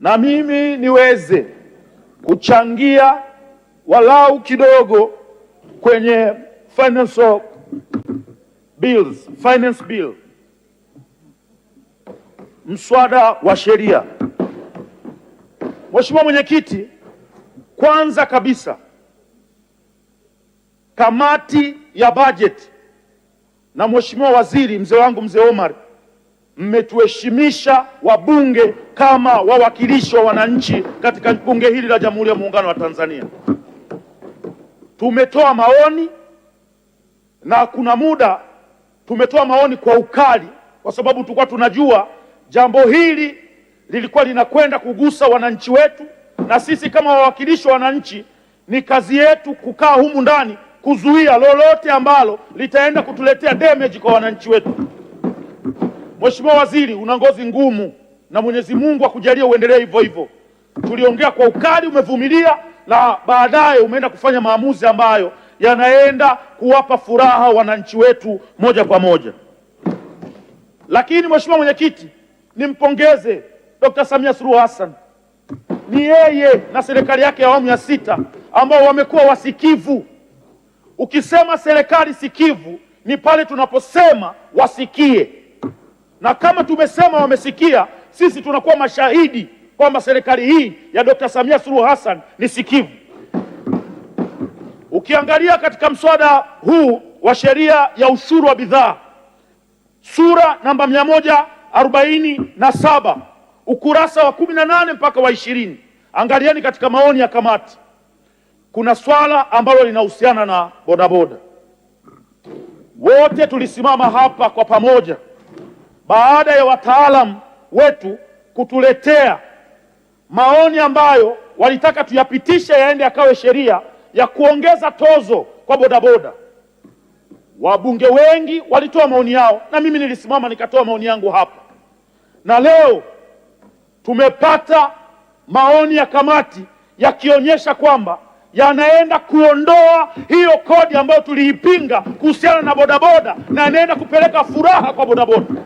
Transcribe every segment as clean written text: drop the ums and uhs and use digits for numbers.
na mimi niweze kuchangia walau kidogo kwenye finance bill, mswada wa sheria. Mheshimiwa Mwenyekiti, kwanza kabisa kamati ya bajeti na Mheshimiwa Waziri, mzee wangu mzee Omar, mmetuheshimisha wabunge kama wawakilishi wa wananchi katika bunge hili la Jamhuri ya Muungano wa Tanzania. Tumetoa maoni na kuna muda tumetoa maoni kwa ukali, kwa sababu tulikuwa tunajua jambo hili lilikuwa linakwenda kugusa wananchi wetu, na sisi kama wawakilishi wa wananchi ni kazi yetu kukaa humu ndani kuzuia lolote ambalo litaenda kutuletea damage kwa wananchi wetu. Mheshimiwa Waziri, una ngozi ngumu na Mwenyezi Mungu akujalie uendelee hivyo hivyo. Tuliongea kwa ukali, umevumilia na baadaye umeenda kufanya maamuzi ambayo yanaenda kuwapa furaha wananchi wetu moja kwa moja. Lakini Mheshimiwa Mwenyekiti, nimpongeze Dr. Samia Suluhu Hassan. Ni yeye na serikali yake ya awamu ya 6 ambao wamekuwa wasikivu. Ukisema serikali sikivu ni pale tunaposema wasikie, na kama tumesema wamesikia, sisi tunakuwa mashahidi kwamba serikali hii ya Dr. Samia Suluhu Hassan ni sikivu. Ukiangalia katika mswada huu wa sheria ya ushuru wa bidhaa, sura namba 147 ukurasa wa 18 mpaka wa 20, angalieni katika maoni ya kamati, kuna swala ambalo linahusiana na bodaboda. Wote tulisimama hapa kwa pamoja baada ya wataalamu wetu kutuletea maoni ambayo walitaka tuyapitishe yaende yakawe sheria ya kuongeza tozo kwa bodaboda. Wabunge wengi walitoa maoni yao na mimi nilisimama nikatoa maoni yangu hapa, na leo tumepata maoni ya kamati yakionyesha kwamba yanaenda kuondoa hiyo kodi ambayo tuliipinga kuhusiana na bodaboda na yanaenda kupeleka furaha kwa bodaboda.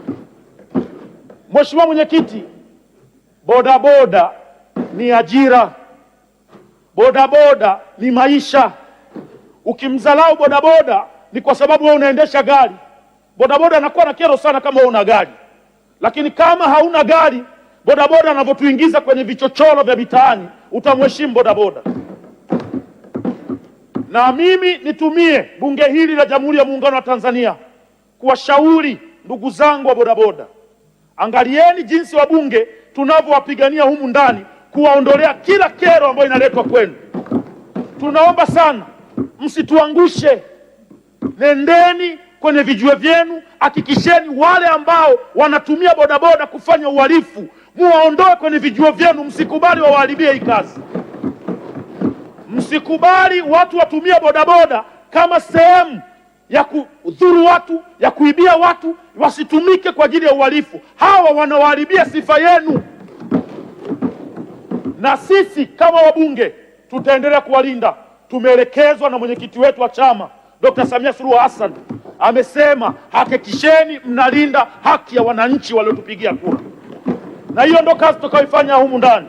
Mheshimiwa Mwenyekiti, bodaboda ni ajira, bodaboda ni maisha. Ukimdharau bodaboda ni kwa sababu wewe unaendesha gari. Bodaboda anakuwa na kero sana kama wewe una gari, lakini kama hauna gari, bodaboda anavyotuingiza kwenye vichochoro vya mitaani, utamheshimu bodaboda. Na mimi nitumie bunge hili la Jamhuri ya Muungano wa Tanzania kuwashauri ndugu zangu wa bodaboda, angalieni jinsi wabunge tunavyowapigania humu ndani kuwaondolea kila kero ambayo inaletwa kwenu. Tunaomba sana msituangushe. Nendeni kwenye vijiwe vyenu, hakikisheni wale ambao wanatumia bodaboda kufanya uhalifu muwaondoe kwenye vijiwe vyenu. Msikubali wawaharibie hii kazi. Msikubali watu watumie bodaboda kama sehemu ya kudhuru watu, ya kuibia watu, wasitumike kwa ajili ya uhalifu. Hawa wanawaharibia sifa yenu, na sisi kama wabunge tutaendelea kuwalinda. Tumeelekezwa na mwenyekiti wetu wa chama Dr. Samia Suluhu Hassan, amesema hakikisheni mnalinda haki ya wananchi waliotupigia kura, na hiyo ndo kazi tutakayoifanya humu ndani.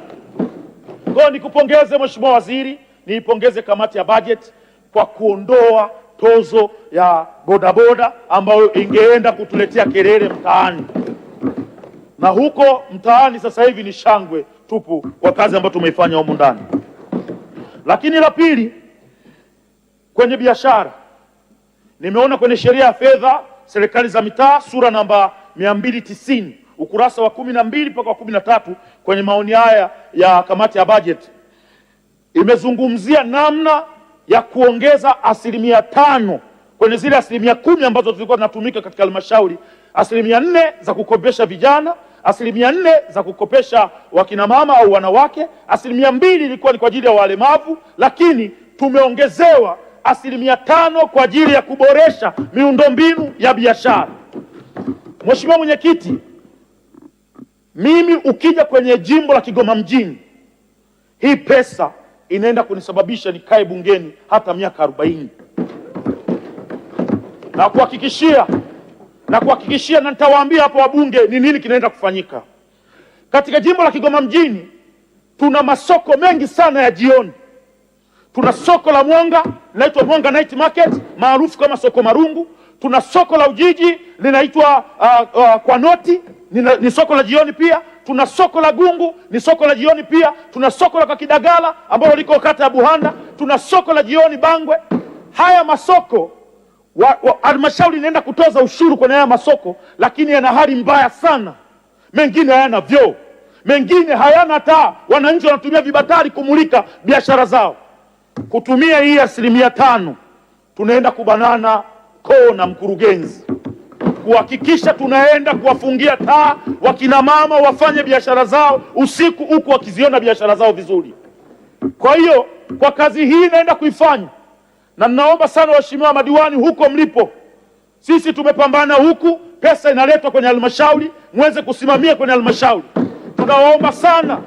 Kwa nikupongeze Mheshimiwa Waziri, niipongeze kamati ya bajeti kwa kuondoa tozo ya bodaboda ambayo ingeenda kutuletea kelele mtaani, na huko mtaani sasa hivi ni shangwe tupu kwa kazi ambayo tumeifanya humu ndani. Lakini la pili, kwenye biashara, nimeona kwenye sheria ya fedha serikali za mitaa sura namba 290 ukurasa wa 12 mpaka wa 13, kwenye maoni haya ya kamati ya bajeti imezungumzia namna ya kuongeza 5% kwenye zile 10% ambazo zilikuwa zinatumika katika halmashauri, 4% za kukopesha vijana, 4% za kukopesha wakina mama au wanawake, 2% ilikuwa ni kwa ajili ya walemavu, lakini tumeongezewa 5% kwa ajili ya kuboresha miundombinu ya biashara. Mheshimiwa Mwenyekiti, mimi ukija kwenye jimbo la Kigoma mjini, hii pesa inaenda kunisababisha nikae bungeni hata miaka 40. Na kuhakikishia na nitawaambia hapo wabunge ni nini kinaenda kufanyika. Katika jimbo la Kigoma mjini Tuna masoko mengi sana ya jioni. Tuna soko la Mwanga linaitwa Mwanga Night Market maarufu kama soko Marungu. Tuna soko la Ujiji linaitwa kwa Noti, ni soko la jioni pia. Tuna soko la Gungu, ni soko la jioni pia. Tuna soko la Kakidagala ambalo liko kata ya Buhanda. Tuna soko la jioni Bangwe. Haya masoko halmashauri inaenda kutoza ushuru kwenye haya masoko, lakini yana hali mbaya sana. Mengine hayana vyoo, mengine hayana taa. Wananchi wanatumia vibatari kumulika biashara zao. Kutumia hii 5%, tunaenda kubanana koo na mkurugenzi kuhakikisha tunaenda kuwafungia taa wakina mama wafanye biashara zao usiku huku wakiziona biashara zao vizuri. Kwa hiyo kwa kazi hii naenda kuifanya, na ninaomba sana waheshimiwa madiwani huko mlipo, sisi tumepambana huku, pesa inaletwa kwenye halmashauri, muweze kusimamia kwenye halmashauri. Tunawaomba sana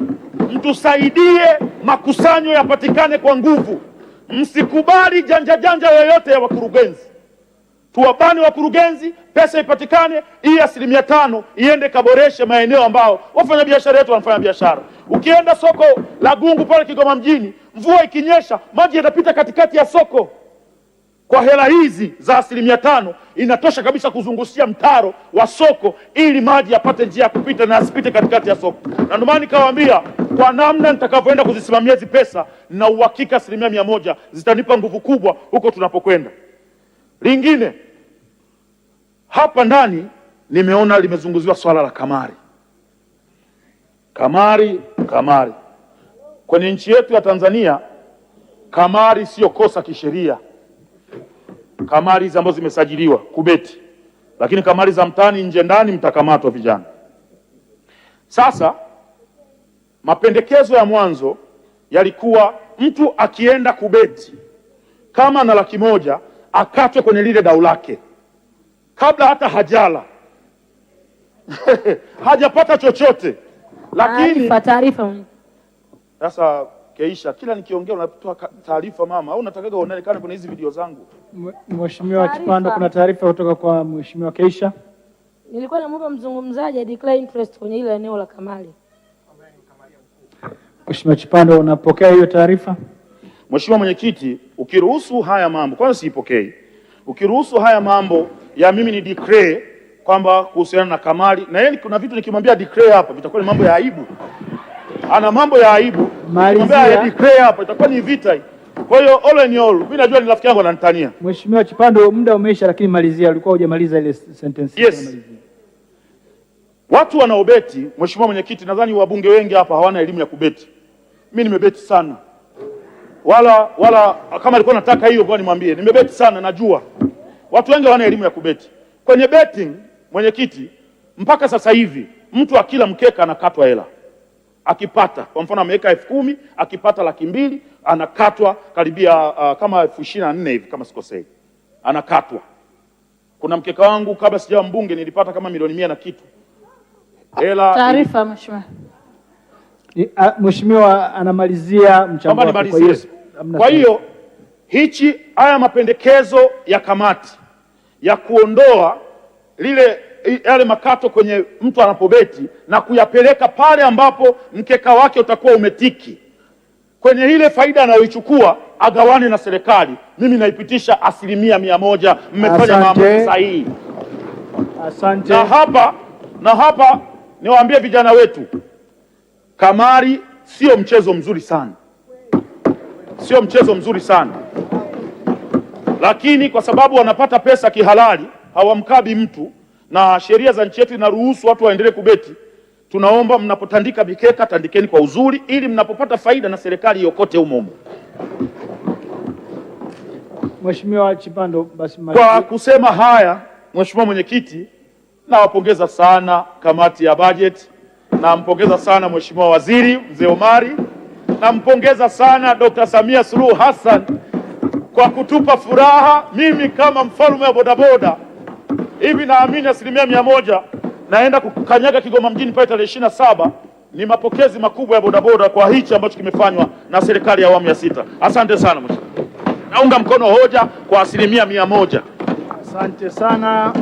mtusaidie, makusanyo yapatikane kwa nguvu. Msikubali janja yoyote ya wakurugenzi. Tuwabane wakurugenzi, pesa ipatikane, hii 5% iende kaboreshe maeneo ambao wafanya biashara yetu wanafanya biashara. Ukienda soko la Gungu pale Kigoma mjini, mvua ikinyesha, maji yanapita katikati ya soko. Kwa hela hizi za 5% inatosha kabisa kuzungushia mtaro wa soko ili maji yapate njia ya kupita na asipite katikati ya soko. Na ndio maana nikawaambia kwa namna nitakavyoenda kuzisimamia hizi pesa, na uhakika 100% zitanipa nguvu kubwa huko tunapokwenda. Lingine hapa ndani nimeona limezunguziwa swala la kamari. Kamari. Kwenye nchi yetu ya Tanzania, kamari sio kosa kisheria. Kamari hizi ambazo zimesajiliwa kubeti, lakini kamari za mtaani nje ndani mtakamatwa vijana. Sasa mapendekezo ya mwanzo yalikuwa mtu akienda kubeti kama na 100,000 akatwe kwenye lile dau lake kabla hata hajala hajapata chochote. Lakini taarifa sasa Keisha, kila nikiongea unatoa taarifa mama, au unatakaga uonekane kwenye hizi video zangu? Mheshimiwa Chipando, kuna taarifa kutoka kwa Mheshimiwa Keisha. Nilikuwa namuomba mzungumzaji declare interest kwenye ile eneo la kamari. Mheshimiwa Chipando, unapokea hiyo taarifa? Mheshimiwa Mwenyekiti, ukiruhusu haya mambo, kwanza siipokei. Ukiruhusu haya mambo ya mimi ni declare kwamba kuhusiana na kamari, na yeye kuna vitu nikimwambia declare hapa vitakuwa ni mambo ya aibu. Ana mambo ya aibu. Nikimwambia declare hapa itakuwa ni vita hii. Kwa hiyo all in all, mimi najua ni rafiki yangu ananitania. Mheshimiwa Chipando, muda umeisha, lakini malizia, ulikuwa hujamaliza ile sentence. Yes. Watu wanaobeti, Mheshimiwa Mwenyekiti, nadhani wabunge wengi hapa hawana elimu ya kubeti. Mimi nimebeti sana. Wala kama alikuwa nataka hiyo kwa nimwambie, nimebeti sana, najua. Watu wengi hawana elimu ya kubeti. Kwenye betting, Mwenyekiti, mpaka sasa hivi mtu akila mkeka anakatwa hela. Akipata, kwa mfano ameweka 10,000, akipata 200,000 anakatwa karibia kama 24,000 hivi kama sikosei. Anakatwa. Kuna mkeka wangu kabla sijawa mbunge nilipata kama milioni 100 na kitu. Hela taarifa Mheshimiwa. Mheshimiwa anamalizia mchango wake. Kwa hiyo haya mapendekezo ya kamati ya kuondoa yale makato kwenye mtu anapobeti na kuyapeleka pale ambapo mkeka wake utakuwa umetiki kwenye ile faida anayoichukua agawane na serikali, mimi naipitisha 100%. Mmefanya maamuzi sahihi. Asante. Na hapa niwaambie vijana wetu, kamari sio mchezo mzuri sana, lakini kwa sababu wanapata pesa kihalali, hawamkabi mtu, na sheria za nchi yetu inaruhusu watu waendelee kubeti. Tunaomba mnapotandika mikeka, tandikeni kwa uzuri, ili mnapopata faida na serikali iokote humo. Mheshimiwa Chipando, basi kwa kusema haya, Mheshimiwa Mwenyekiti, nawapongeza sana kamati ya budget, nampongeza sana Mheshimiwa Waziri Mzee Omari, nampongeza sana Dr. Samia Suluhu Hassan kwa kutupa furaha. Mimi kama mfalme wa bodaboda hivi naamini 100% naenda kukanyaga Kigoma mjini pale tarehe 27. Ni mapokezi makubwa ya bodaboda kwa hichi ambacho kimefanywa na serikali ya awamu ya 6. Asante sana Mheshimiwa. Naunga mkono hoja kwa 100%. Asante sana.